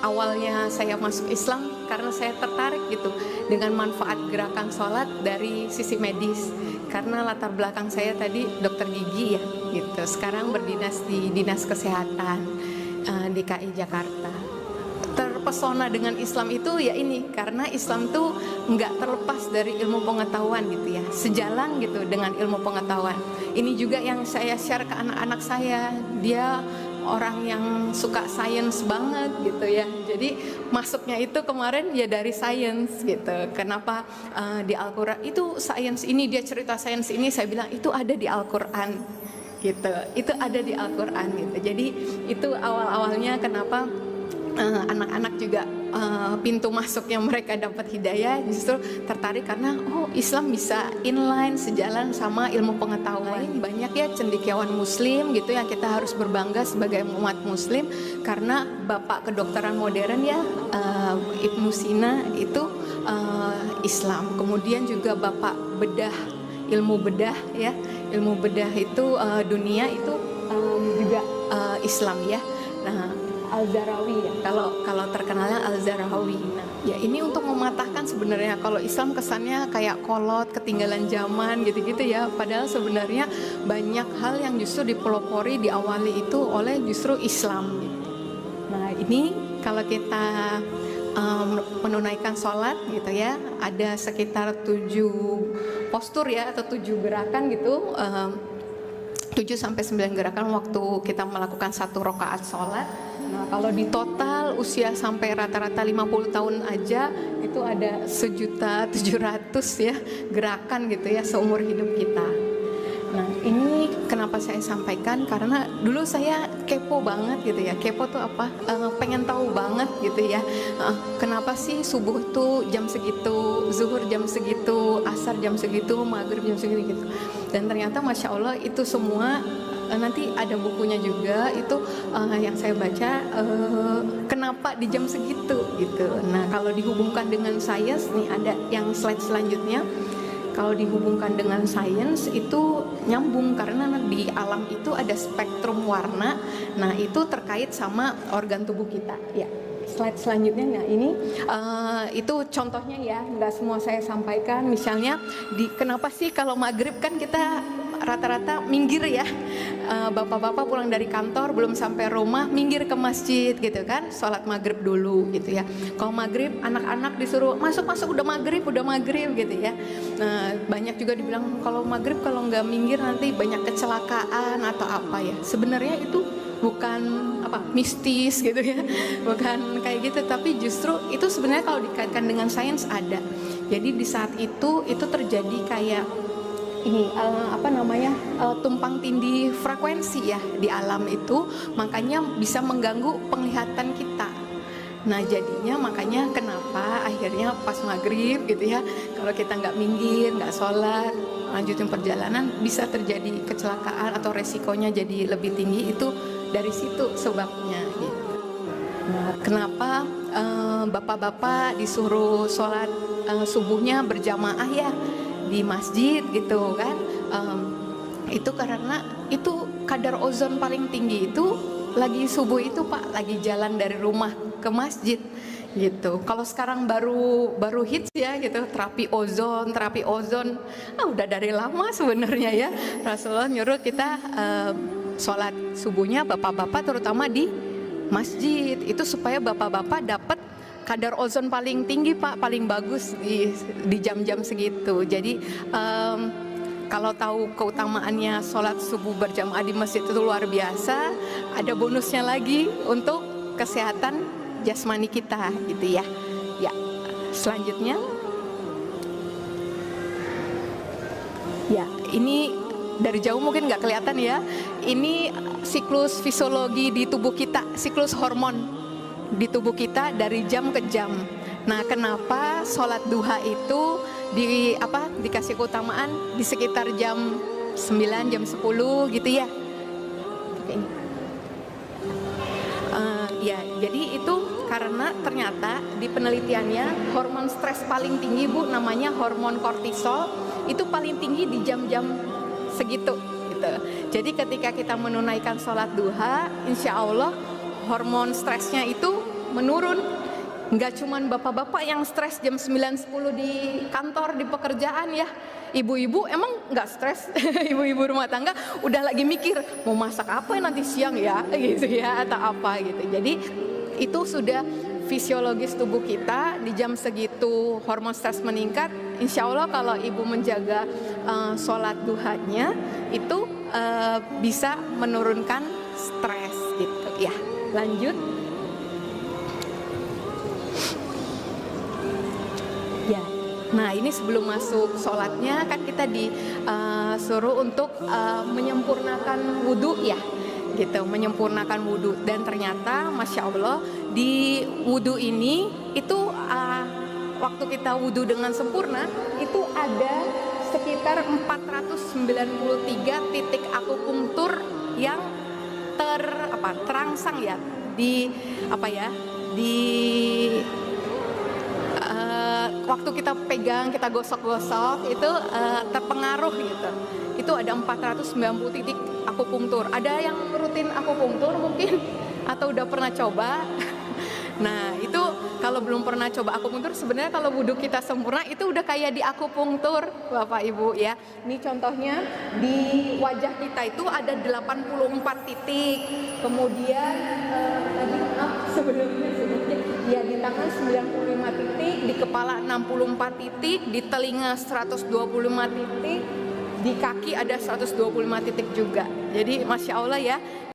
awalnya saya masuk Islam karena saya tertarik gitu dengan manfaat gerakan sholat dari sisi medis. Karena latar belakang saya tadi dokter gigi ya, gitu. Sekarang berdinas di Dinas Kesehatan DKI Jakarta. Terpesona dengan Islam itu ya ini, karena Islam tuh nggak terlepas dari ilmu pengetahuan gitu ya, sejalan gitu dengan ilmu pengetahuan. Ini juga yang saya share ke anak-anak saya, dia orang yang suka sains banget gitu ya. Jadi masuknya itu kemarin ya dari sains gitu. Kenapa di Al-Quran itu sains ini, dia cerita sains ini, saya bilang itu ada di Al-Quran gitu. Itu ada di Al-Quran gitu. Jadi itu awal-awalnya kenapa anak-anak juga pintu masuknya mereka dapat hidayah justru tertarik karena oh Islam bisa inline sejalan sama ilmu pengetahuan. Banyak ya cendekiawan muslim gitu yang kita harus berbangga sebagai umat muslim karena bapak kedokteran modern ya Ibnu Sina itu Islam. Kemudian juga bapak bedah, ilmu bedah ya, ilmu bedah itu dunia itu juga Islam ya. Nah, Al-Zarawi ya, kalau terkenalnya Al-Zarawi. Nah, ya ini untuk mematahkan sebenarnya kalau Islam kesannya kayak kolot, ketinggalan zaman gitu-gitu ya. Padahal sebenarnya banyak hal yang justru dipelopori diawali itu oleh justru Islam. Nah, ini kalau kita menunaikan sholat gitu ya, ada sekitar 7 postur ya atau 7 gerakan gitu. 7-9 gerakan waktu kita melakukan 1 rakaat sholat. Nah, kalau di total usia sampai rata-rata 50 tahun aja itu ada 1.700.000 ya gerakan gitu ya seumur hidup kita. Nah, ini kenapa saya sampaikan karena dulu saya kepo banget gitu ya. Kepo tuh apa? Pengen tahu banget gitu ya. Kenapa sih subuh tuh jam segitu, zuhur jam segitu, asar jam segitu, maghrib jam segitu gitu. Dan ternyata Masya Allah itu semua nanti ada bukunya juga itu yang saya baca kenapa di jam segitu gitu. Nah, kalau dihubungkan dengan sains nih ada yang slide selanjutnya. Kalau dihubungkan dengan sains itu nyambung karena di alam itu ada spektrum warna. Nah, itu terkait sama organ tubuh kita. Ya, slide selanjutnya. Nah, ini itu contohnya ya, nggak semua saya sampaikan. Misalnya kenapa sih kalau maghrib kan kita rata-rata minggir ya, bapak-bapak pulang dari kantor belum sampai rumah minggir ke masjid gitu kan, sholat maghrib dulu gitu ya. Kalau maghrib anak-anak disuruh masuk udah maghrib gitu ya. Nah, banyak juga dibilang kalau maghrib kalau nggak minggir nanti banyak kecelakaan atau apa ya. Sebenarnya itu bukan apa mistis gitu ya, bukan kayak gitu, tapi justru itu sebenarnya kalau dikaitkan dengan sains ada. Jadi di saat itu terjadi kayak ini tumpang tindih frekuensi ya di alam itu, makanya bisa mengganggu penglihatan kita. Nah, jadinya makanya kenapa akhirnya pas maghrib gitu ya, kalau kita nggak minggir, nggak sholat, lanjutin perjalanan bisa terjadi kecelakaan atau resikonya jadi lebih tinggi. Itu dari situ sebabnya gitu. Nah, kenapa bapak-bapak disuruh sholat subuhnya berjamaah ya di masjid gitu kan, itu karena itu kadar ozon paling tinggi itu lagi subuh itu Pak, lagi jalan dari rumah ke masjid gitu. Kalau sekarang baru hits ya gitu, terapi ozon udah dari lama sebenarnya ya. Rasulullah nyuruh kita sholat subuhnya bapak-bapak terutama di masjid itu supaya bapak-bapak dapat kadar ozon paling tinggi Pak, paling bagus di jam-jam segitu. Jadi kalau tahu keutamaannya sholat subuh berjamaah di masjid itu luar biasa, ada bonusnya lagi untuk kesehatan jasmani kita gitu ya. Ya, selanjutnya. Ya, ini dari jauh mungkin nggak kelihatan ya. Ini siklus fisiologi di tubuh kita, siklus hormon di tubuh kita dari jam ke jam. Nah, kenapa sholat duha itu dikasih keutamaan di sekitar jam 9, jam 10 gitu ya? Ya, jadi itu karena ternyata di penelitiannya hormon stres paling tinggi Bu, namanya hormon kortisol, itu paling tinggi di jam-jam segitu gitu. Jadi ketika kita menunaikan sholat duha, insya Allah hormon stresnya itu menurun. Nggak cuman bapak-bapak yang stres jam 9-10 di kantor, di pekerjaan ya. Ibu-ibu emang nggak stres. Ibu-ibu rumah tangga udah lagi mikir mau masak apa nanti siang ya, gitu ya, atau apa gitu. Jadi itu sudah fisiologis tubuh kita di jam segitu hormon stres meningkat. Insya Allah kalau ibu menjaga sholat duhanya itu bisa menurunkan stres gitu ya. Lanjut. Ya, nah ini sebelum masuk sholatnya kan kita disuruh untuk menyempurnakan wudhu ya, gitu, menyempurnakan wudhu. Dan ternyata Masya Allah di wudhu ini itu waktu kita wudhu dengan sempurna itu ada sekitar 493 titik akupunktur yang terangsang ya di waktu kita pegang, kita gosok-gosok itu terpengaruh gitu. Itu ada 490 titik akupunktur. Ada yang rutin akupunktur mungkin atau udah pernah coba? Nah, itu kalau belum pernah coba akupunktur, sebenarnya kalau wudhu kita sempurna itu udah kayak di akupunktur, Bapak Ibu ya. Ini contohnya di wajah kita itu ada 84 titik. Kemudian sebelumnya ya di tangan 95 titik, di kepala 64 titik, di telinga 125 titik, di kaki ada 125 titik juga. Jadi Masya Allah ya.